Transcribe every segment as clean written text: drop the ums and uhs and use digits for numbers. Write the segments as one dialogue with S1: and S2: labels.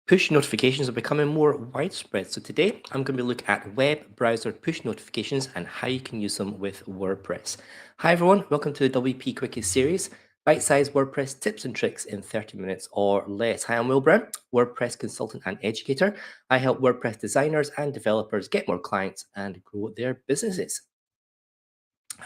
S1: Push notifications are becoming more widespread. So today I'm going to look at web browser push notifications and how you can use them with WordPress. Hi everyone, welcome to the WP Quickies series, bite-sized WordPress tips and tricks in 30 minutes or less. Hi, I'm Will Brown, WordPress consultant and educator. I help WordPress designers and developers get more clients and grow their businesses.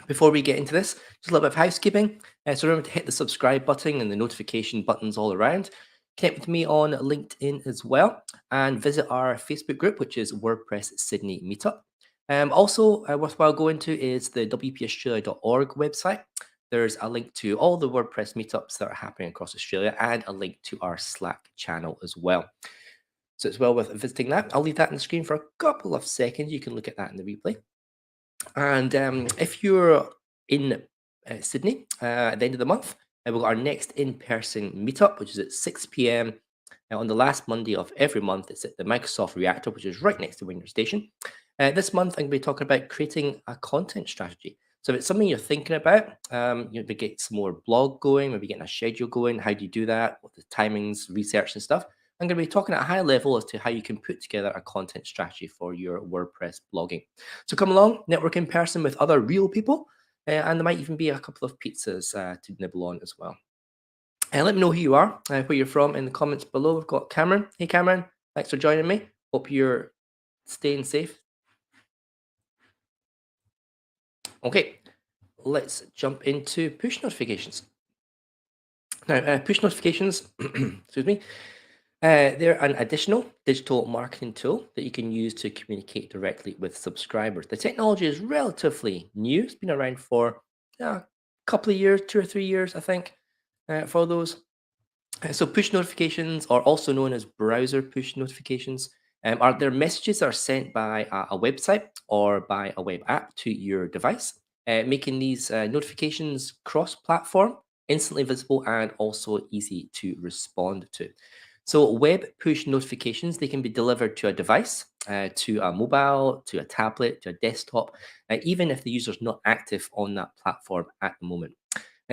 S1: Before we get into this, just a little bit of housekeeping. So remember to hit the subscribe button and the notification buttons all around. Connect with me on LinkedIn as well, and visit our Facebook group, which is WordPress Sydney Meetup. Also, worthwhile going to is the WPAustralia.org website. There's a link to all the WordPress meetups that are happening across Australia and a link to our Slack channel as well. So it's well worth visiting that. I'll leave that on the screen for a couple of seconds. You can look at that in the replay. And if you're in Sydney at the end of the month, we've got our next in-person meetup, which is at 6 p.m. On the last Monday of every month. It's at the Microsoft Reactor, which is right next to Winter Station. This month, I'm going to be talking about creating a content strategy. So if it's something you're thinking about, maybe get some more blog going, maybe getting a schedule going. How do you do that? What the timings, research and stuff. I'm going to be talking at a high level as to how you can put together a content strategy for your WordPress blogging. So come along, network in person with other real people, and there might even be a couple of pizzas to nibble on as well. And let me know who you are, where you're from in the comments below. We've got Cameron. Hey Cameron, thanks for joining me. Hope you're staying safe. Okay, let's jump into push notifications. Now, push notifications, excuse me, they're an additional digital marketing tool that you can use to communicate directly with subscribers. The technology is relatively new. It's been around for a couple of years, 2 or 3 years, I think, for those. So push notifications are also known as browser push notifications. Are there messages that are sent by a website or by a web app to your device, making these notifications cross-platform, instantly visible, and also easy to respond to. So web push notifications, they can be delivered to a device, to a mobile, to a tablet, to a desktop, even if the user is not active on that platform at the moment.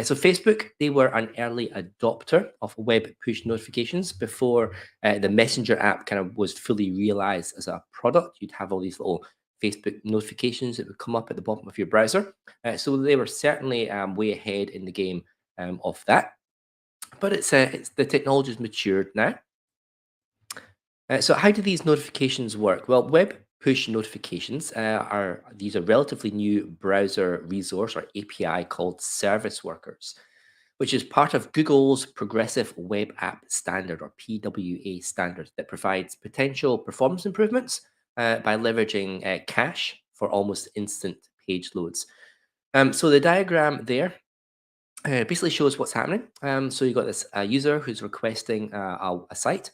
S1: So Facebook, they were an early adopter of web push notifications before the Messenger app kind of was fully realized as a product. You'd have all these little Facebook notifications that would come up at the bottom of your browser. So they were certainly way ahead in the game of that. But it's the technology has matured now. So how do these notifications work? Well, web push notifications are relatively new browser resource or API called service workers, which is part of Google's Progressive Web App Standard or PWA standard that provides potential performance improvements by leveraging cache for almost instant page loads. So the diagram there basically shows what's happening. So you've got this user who's requesting a site.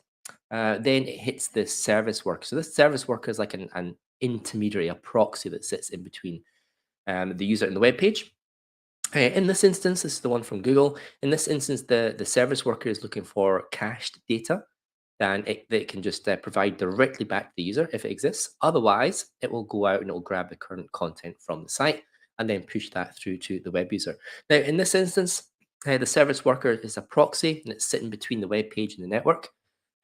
S1: Then it hits this service worker. So this service worker is like an intermediary, a proxy that sits in between the user and the web page. In this instance, this is the one from Google. In this instance, the service worker is looking for cached data, and it can just provide directly back to the user if it exists. Otherwise, it will go out and it will grab the current content from the site and then push that through to the web user. Now, in this instance, the service worker is a proxy and it's sitting between the web page and the network.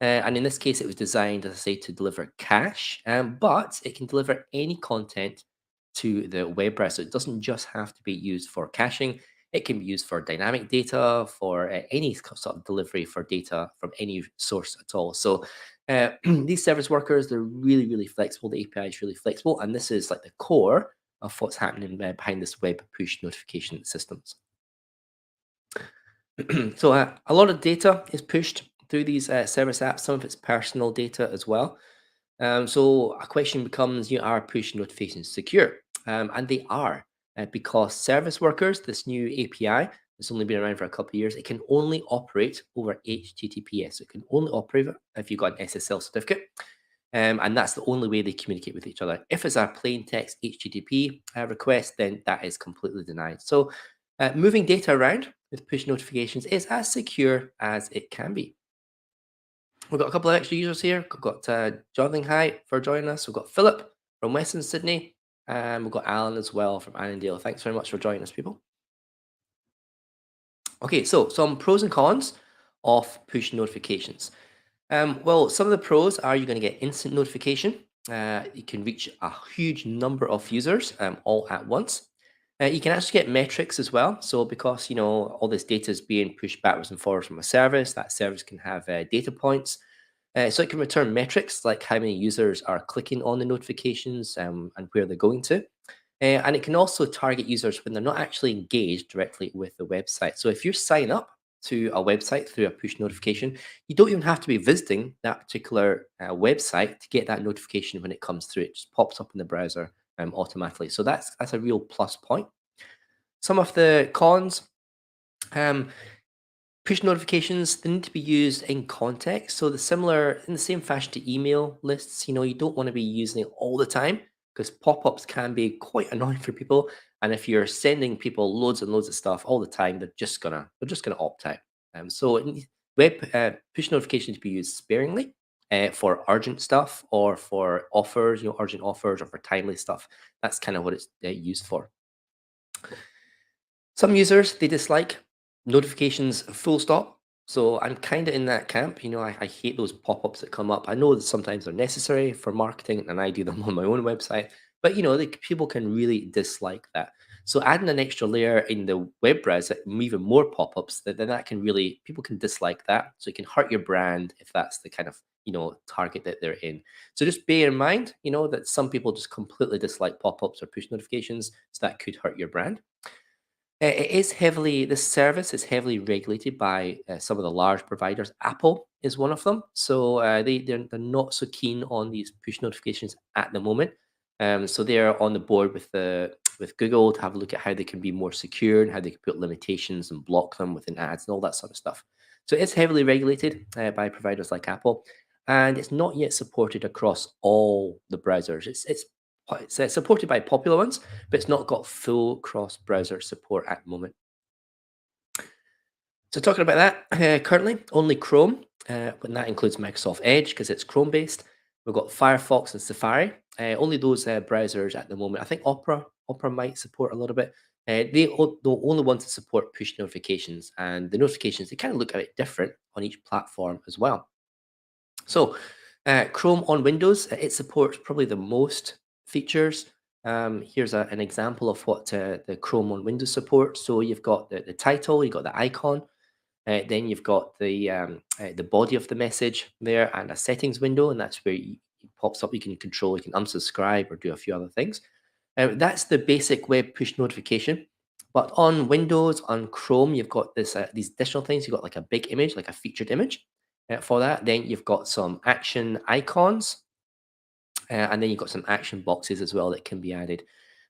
S1: And in this case, it was designed, as I say, to deliver cache, but it can deliver any content to the web browser. It doesn't just have to be used for caching. It can be used for dynamic data, for any sort of delivery for data from any source at all. So these service workers, they're really, really flexible. The API is really flexible. And this is like the core of what's happening behind this web push notification systems. So a lot of data is pushed through these service apps. Some of it's personal data as well. So a question becomes, are push notifications secure? And they are, because service workers, this new API, that's only been around for a couple of years, it can only operate over HTTPS. It can only operate if you've got an SSL certificate. And that's the only way they communicate with each other. If it's a plain text HTTP request, then that is completely denied. So moving data around with push notifications is as secure as it can be. We've got a couple of extra users here. We've got Jonathan, hi for joining us. We've got Philip from Western Sydney. And we've got Alan as well from Annandale. Thanks very much for joining us, people. Okay, so some pros and cons of push notifications. Well, some of the pros are you're going to get instant notification. You can reach a huge number of users all at once. You can actually get metrics as well. So because all this data is being pushed backwards and forwards from a service, that service can have data points. So it can return metrics like how many users are clicking on the notifications and where they're going to. And it can also target users when they're not actually engaged directly with the website. So if you sign up to a website through a push notification, you don't even have to be visiting that particular website to get that notification when it comes through. It just pops up in the browser automatically. So that's a real plus point. Some of the cons. Um, Push notifications, they need to be used in context. So in the same fashion to email lists, you don't want to be using it all the time because pop-ups can be quite annoying for people. And if you're sending people loads and loads of stuff all the time, they're just gonna opt out. Push notifications to be used sparingly for urgent stuff or for offers, urgent offers or for timely stuff. That's kind of what it's used for. Some users, they dislike notifications full stop. So I'm kind of in that camp. I hate those pop-ups that come up. I know that sometimes they're necessary for marketing and I do them on my own website, but people can really dislike that. So adding an extra layer in the web browser, even more pop-ups, then that can really, people can dislike that. So it can hurt your brand if that's the kind of, target that they're in. So just bear in mind, that some people just completely dislike pop-ups or push notifications. So that could hurt your brand. This service is heavily regulated by some of the large providers. Apple is one of them. So they're not so keen on these push notifications at the moment. So they're on the board with Google to have a look at how they can be more secure and how they can put limitations and block them within ads and all that sort of stuff. So it's heavily regulated by providers like Apple, and it's not yet supported across all the browsers. It's supported by popular ones, but it's not got full cross-browser support at the moment. So talking about that, currently only Chrome, and that includes Microsoft Edge because it's Chrome-based. We've got Firefox and Safari. Only those browsers at the moment. I think Opera might support a little bit. The only ones that support push notifications, and the notifications, they kind of look a bit different on each platform as well. So Chrome on Windows, it supports probably the most features. Here's an example of what the Chrome on Windows supports. So you've got the title, you've got the icon, then you've got the body of the message there and a settings window, and that's where it pops up. You can control, you can unsubscribe or do a few other things. That's the basic web push notification. But on Windows, on Chrome, you've got these additional things. You've got like a big image, like a featured image for that. Then you've got some action icons, and then you've got some action boxes as well that can be added.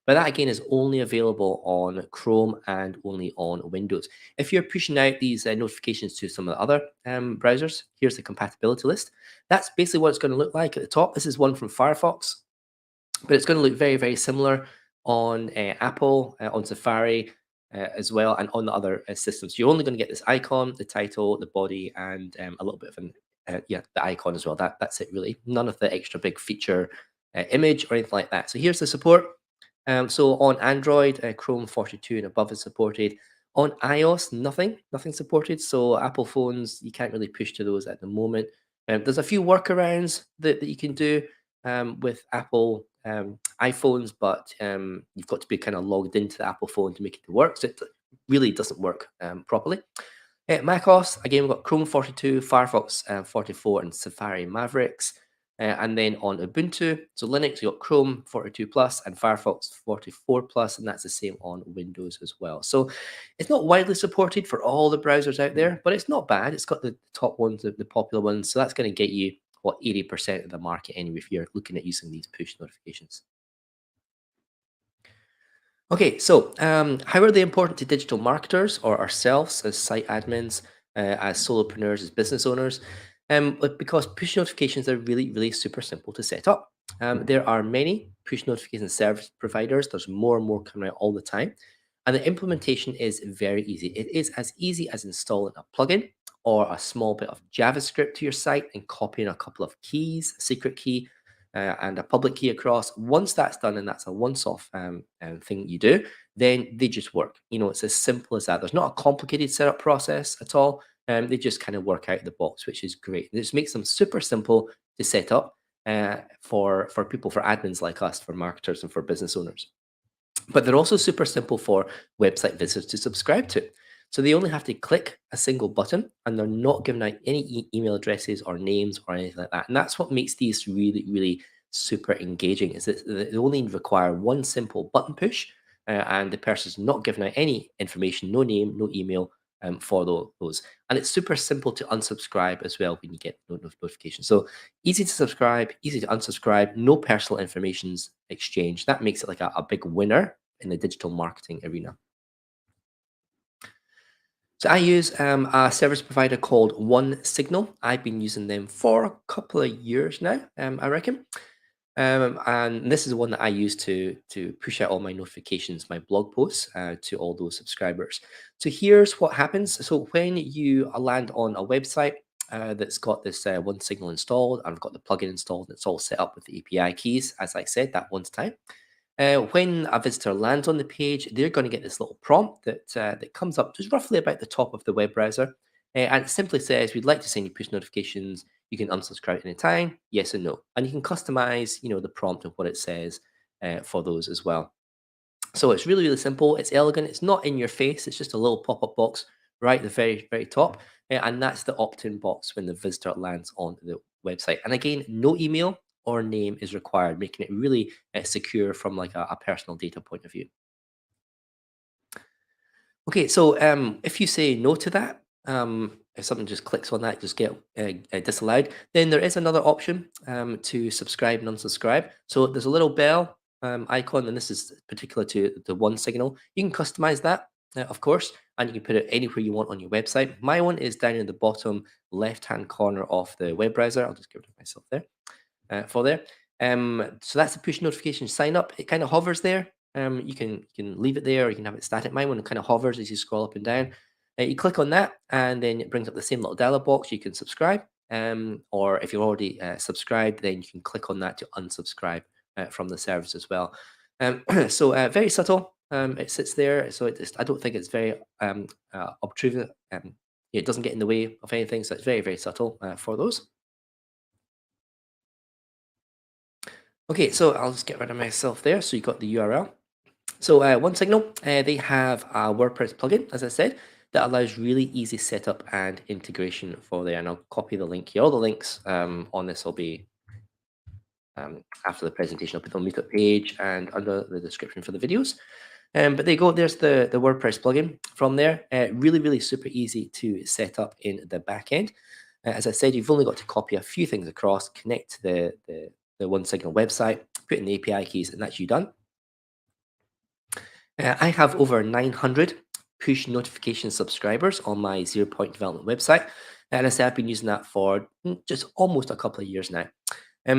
S1: But that again is only available on Chrome and only on Windows. If you're pushing out these notifications to some of the other browsers, here's the compatibility list. That's basically what it's going to look like at the top. This is one from Firefox, but it's going to look very, very similar on Apple, on Safari as well, and on the other systems. You're only going to get this icon, the title, the body, and a little bit of the icon as well. That's it really. None of the extra big feature image or anything like that. So here's the support. So on Android, Chrome 42 and above is supported. On iOS, nothing supported. So Apple phones, you can't really push to those at the moment. There's a few workarounds that you can do with Apple iPhones, but you've got to be kind of logged into the Apple phone to make it work. So it really doesn't work properly. macOS, again, we've got Chrome 42, Firefox 44, and Safari Mavericks. And then on Ubuntu, so Linux, you've got Chrome 42 plus and Firefox 44 plus, and that's the same on Windows as well. So it's not widely supported for all the browsers out there, but it's not bad. It's got the top ones, the popular ones. So that's going to get you, 80% of the market anyway, if you're looking at using these push notifications. Okay, so how are they important to digital marketers or ourselves as site admins, as solopreneurs, as business owners? But because push notifications are really, really super simple to set up. There are many push notification service providers. There's more and more coming out all the time. And the implementation is very easy. It is as easy as installing a plugin or a small bit of JavaScript to your site and copying a couple of keys, a secret key, and a public key across. Once that's done, and that's a once-off thing you do, then they just work. It's as simple as that. There's not a complicated setup process at all. They just kind of work out of the box, which is great. This makes them super simple to set up for people, for admins like us, for marketers and for business owners. But they're also super simple for website visitors to subscribe to. So they only have to click a single button and they're not giving out any email addresses or names or anything like that. And that's what makes these really, really super engaging, is that they only require one simple button push and the person's not giving out any information, no name, no email for those. And it's super simple to unsubscribe as well when you get notifications. So easy to subscribe, easy to unsubscribe, no personal information's exchanged. That makes it like a big winner in the digital marketing arena. So I use a service provider called OneSignal. I've been using them for a couple of years now, I reckon. And this is the one that I use to push out all my notifications, my blog posts to all those subscribers. So here's what happens. So when you land on a website that's got this OneSignal installed, I've got the plugin installed, and it's all set up with the API keys, as I said that once time. When a visitor lands on the page, they're going to get this little prompt that comes up just roughly about the top of the web browser. And it simply says, we'd like to send you push notifications. You can unsubscribe anytime, yes or no. And you can customize, the prompt of what it says for those as well. So it's really, really simple. It's elegant. It's not in your face. It's just a little pop-up box right at the very, very top. And that's the opt-in box when the visitor lands on the website. And again, no email or name is required, making it really secure from like a personal data point of view. Okay, so if you say no to that, if something just clicks on that, just get disallowed, then there is another option to subscribe and unsubscribe. So there's a little bell icon, and this is particular to the OneSignal. You can customize that, of course, and you can put it anywhere you want on your website. My one is down in the bottom left-hand corner of the web browser. I'll just give it to myself there. For there. So that's the push notification sign up. It kind of hovers there. You can leave it there, or you can have it static. My one kind of hovers as you scroll up and down. You click on that, and then it brings up the same little dialog box. You can subscribe, or if you're already subscribed, then you can click on that to unsubscribe from the service as well. So very subtle. It sits there, so I don't think it's very obtrusive. It doesn't get in the way of anything, so it's very, very subtle for those. Okay, so I'll just get rid of myself there. So you got the URL. So OneSignal, they have a WordPress plugin, as I said, that allows really easy setup and integration for there. And I'll copy the link here. All the links on this will be after the presentation. I'll put on the Meetup page and under the description for the videos. But there you go. There's the WordPress plugin from there. Really, really super easy to set up in the back end. As I said, you've only got to copy a few things across, connect to the OneSignal website, put in the API keys, and that's you done. I have over 900 push notification subscribers on my 0 Point Development website. And as I said, I've been using that for just almost a couple of years now.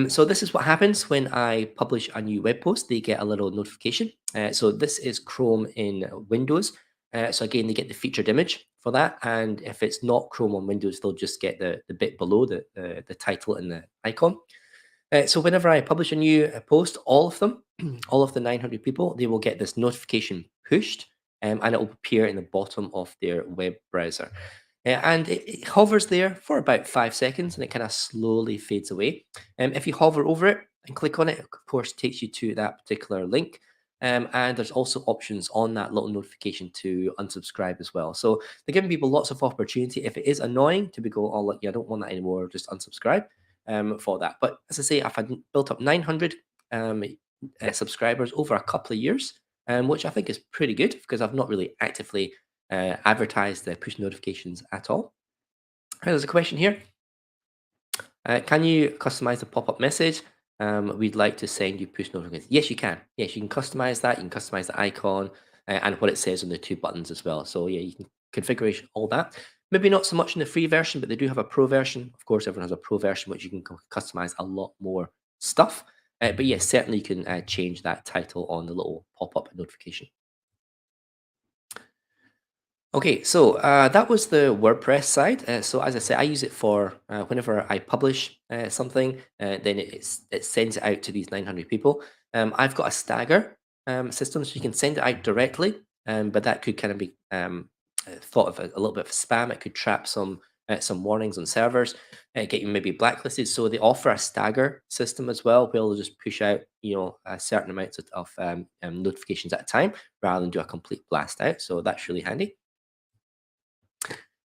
S1: So this is what happens when I publish a new web post. They get a little notification. So this is Chrome in Windows. So again, they get the featured image for that. And if it's not Chrome on Windows, they'll just get the bit below the title and the icon. So whenever I publish a new post, all of them, all of the 900 people, they will get this notification pushed, and it will appear in the bottom of their web browser. And it hovers there for about 5 seconds, and it kind of slowly fades away. If you hover over it and click on it, of course, takes you to that particular link. And there's also options on that little notification to unsubscribe as well. So they're giving people lots of opportunity. If it is annoying to be go, oh, look, yeah, I don't want that anymore, just unsubscribe for that. But as I say, I've had built up 900 subscribers over a couple of years, which I think is pretty good because I've not really actively advertised the push notifications at all. There's a question here. Can you customize the pop-up message? We'd like to send you push notifications. Yes, you can. Yes, you can customize that. You can customize the icon and what it says on the 2 buttons as well. So yeah, you can configure all that. Maybe not so much in the free version, but they do have a pro version. Of course, everyone has a pro version, which you can customize a lot more stuff. But yes, certainly you can change that title on the little pop-up notification. Okay, so that was the WordPress side. So as I said, I use it for whenever I publish something, then it sends it out to these 900 people. I've got a stagger system, so you can send it out directly, but that could kind of be thought of a little bit of spam. It could trap some warnings on servers, get you maybe blacklisted. So they offer a stagger system as well, where they'll just push out a certain amount of notifications at a time rather than do a complete blast out. So that's really handy.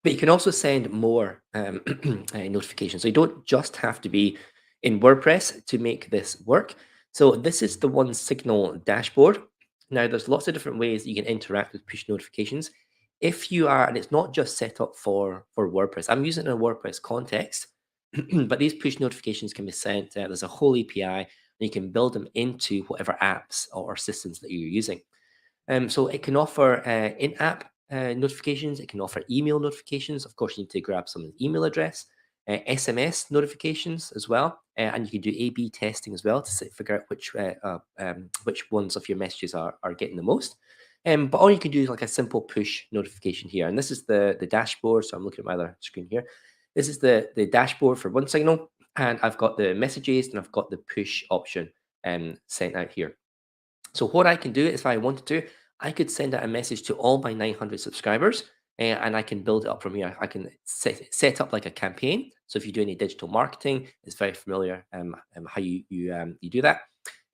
S1: But you can also send more notifications. So you don't just have to be in WordPress to make this work. So this is the OneSignal Dashboard. Now, there's lots of different ways you can interact with push notifications. If you are, and it's not just set up for WordPress. I'm using it in a WordPress context, but these push notifications can be sent. There's a whole API, and you can build them into whatever apps or systems that you're using. So it can offer in-app notifications. It can offer email notifications. Of course, you need to grab someone's email address. SMS notifications as well, and you can do A/B testing as well to figure out which ones of your messages are getting the most. But all you can do is like a simple push notification here, and this is the dashboard. So I'm looking at my other screen here. This is the dashboard for OneSignal, and I've got the messages and I've got the push option sent out here. So what I can do is if I wanted to, I could send out a message to all my 900 subscribers and I can build it up from here. I can set up like a campaign. So if you do any digital marketing, it's very familiar how you do that.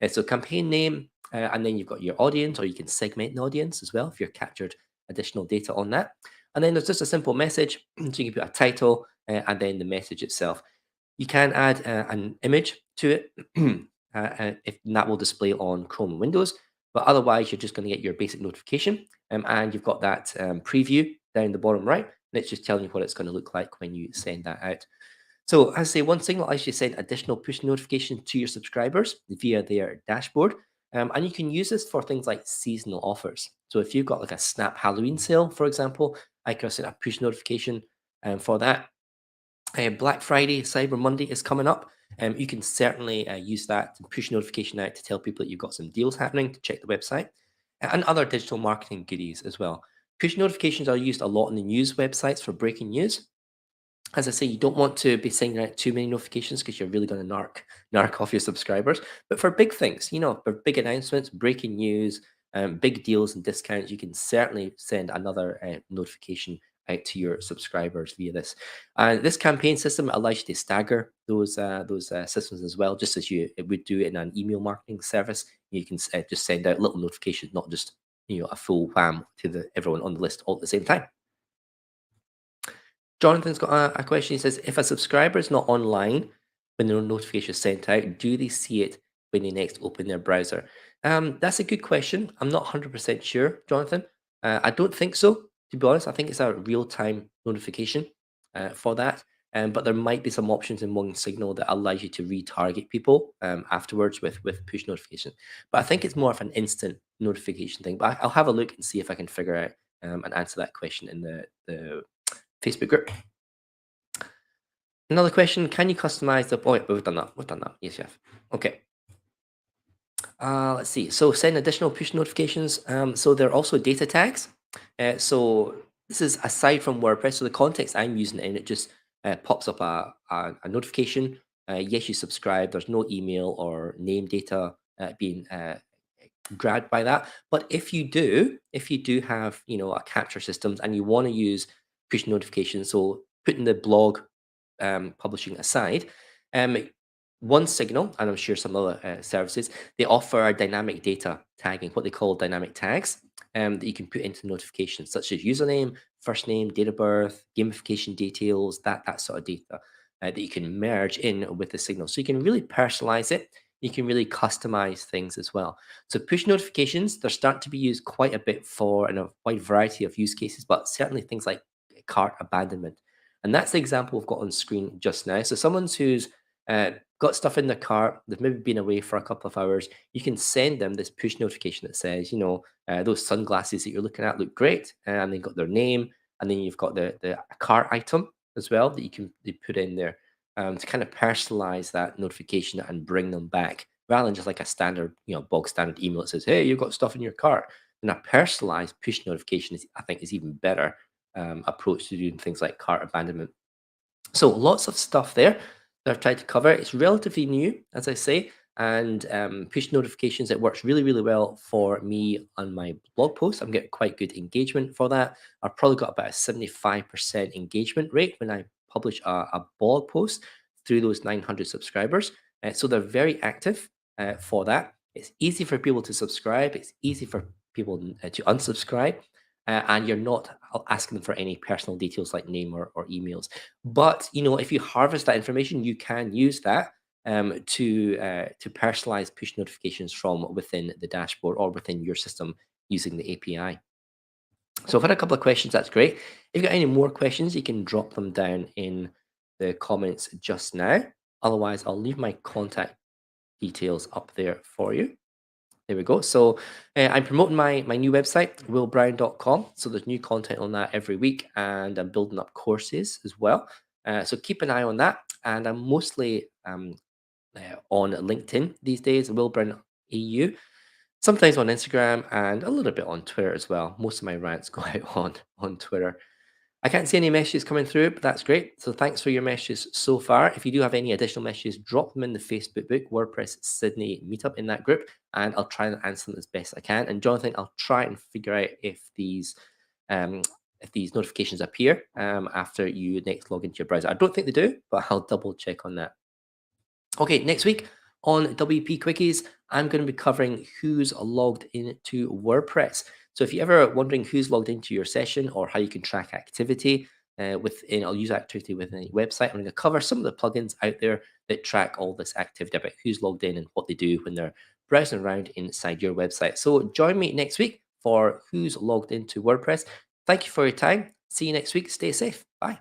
S1: So campaign name, and then you've got your audience, or you can segment the audience as well if you've captured additional data on that. And then there's just a simple message. So you can put a title and then the message itself. You can add an image to it, and that will display on Chrome and Windows. But otherwise, you're just going to get your basic notification, and you've got that preview down the bottom right, and it's just telling you what it's going to look like when you send that out. So, as I say, OneSignal allows you to send additional push notifications to your subscribers via their dashboard, and you can use this for things like seasonal offers. So, if you've got like a Snap Halloween sale, for example, I can send a push notification for that. Black Friday, Cyber Monday is coming up. You can certainly use that to push notification out to tell people that you've got some deals happening to check the website and other digital marketing goodies as well. Push notifications are used a lot in the news websites for breaking news. As I say, you don't want to be sending out too many notifications because you're really going to narc off your subscribers. But for big things, for big announcements, breaking news, big deals and discounts, you can certainly send another notification out to your subscribers via this. And this campaign system allows you to stagger those systems as well, just as it would do in an email marketing service. You can just send out little notifications, not just a full wham to everyone on the list all at the same time. Jonathan's got a question. He says, if a subscriber is not online when the notification is sent out, do they see it when they next open their browser? That's a good question. I'm not 100% sure, Jonathan. I don't think so, to be honest. I think it's a real-time notification for that. But there might be some options in OneSignal that allows you to retarget people afterwards with push notification. But I think it's more of an instant notification thing. But I'll have a look and see if I can figure out and answer that question in the Facebook group. Another question, can you customize the... Oh, yeah, we've done that. We've done that. Yes, Jeff. Okay. Let's see. So send additional push notifications. So there are also data tags. So this is aside from WordPress. So the context I'm using it in, it just pops up a notification. Yes, you subscribe. There's no email or name data being grabbed by that. But if you do have a capture systems and you want to use push notifications, so putting the blog publishing aside, OneSignal, and I'm sure some other services, they offer dynamic data tagging, what they call dynamic tags, that you can put into notifications, such as username, first name, date of birth, gamification details, that sort of data that you can merge in with the signal. So you can really personalize it. You can really customize things as well. So push notifications, they're starting to be used quite a bit for in a wide variety of use cases, but certainly things like cart abandonment. And that's the example we've got on screen just now. So someone who's got stuff in their cart, they've maybe been away for a couple of hours, you can send them this push notification that says, those sunglasses that you're looking at look great, and they've got their name, and then you've got the cart item as well that they put in there to kind of personalize that notification and bring them back rather than just like a standard, bog standard email that says, hey, you've got stuff in your cart. And a personalized push notification I think is even better approach to doing things like cart abandonment. So lots of stuff there that I've tried to cover. It's relatively new, as I say, and push notifications. It works really, really well for me on my blog posts. I'm getting quite good engagement for that. I've probably got about a 75% engagement rate when I publish a blog post through those 900 subscribers. So they're very active for that. It's easy for people to subscribe. It's easy for people to unsubscribe. And you're not asking them for any personal details like name or emails. But if you harvest that information, you can use that to personalize push notifications from within the dashboard or within your system using the API. So I've had a couple of questions. That's great. If you've got any more questions, you can drop them down in the comments just now. Otherwise, I'll leave my contact details up there for you. There we go. So I'm promoting my new website, willbrown.com. So there's new content on that every week, and I'm building up courses as well. So keep an eye on that. And I'm mostly on LinkedIn these days, Will Brown EU. Sometimes on Instagram and a little bit on Twitter as well. Most of my rants go out on Twitter. I can't see any messages coming through, but that's great. So thanks for your messages so far. If you do have any additional messages, drop them in the Facebook group, WordPress Sydney Meetup in that group, and I'll try and answer them as best I can. And Jonathan, I'll try and figure out um, if these notifications appear after you next log into your browser. I don't think they do, but I'll double check on that. Okay, next week on WP Quickies, I'm going to be covering who's logged into WordPress. So if you're ever wondering who's logged into your session or how you can track activity I'll use activity within a website. I'm going to cover some of the plugins out there that track all this activity about who's logged in and what they do when they're browsing around inside your website. So join me next week for who's logged into WordPress. Thank you for your time. See you next week. Stay safe. Bye.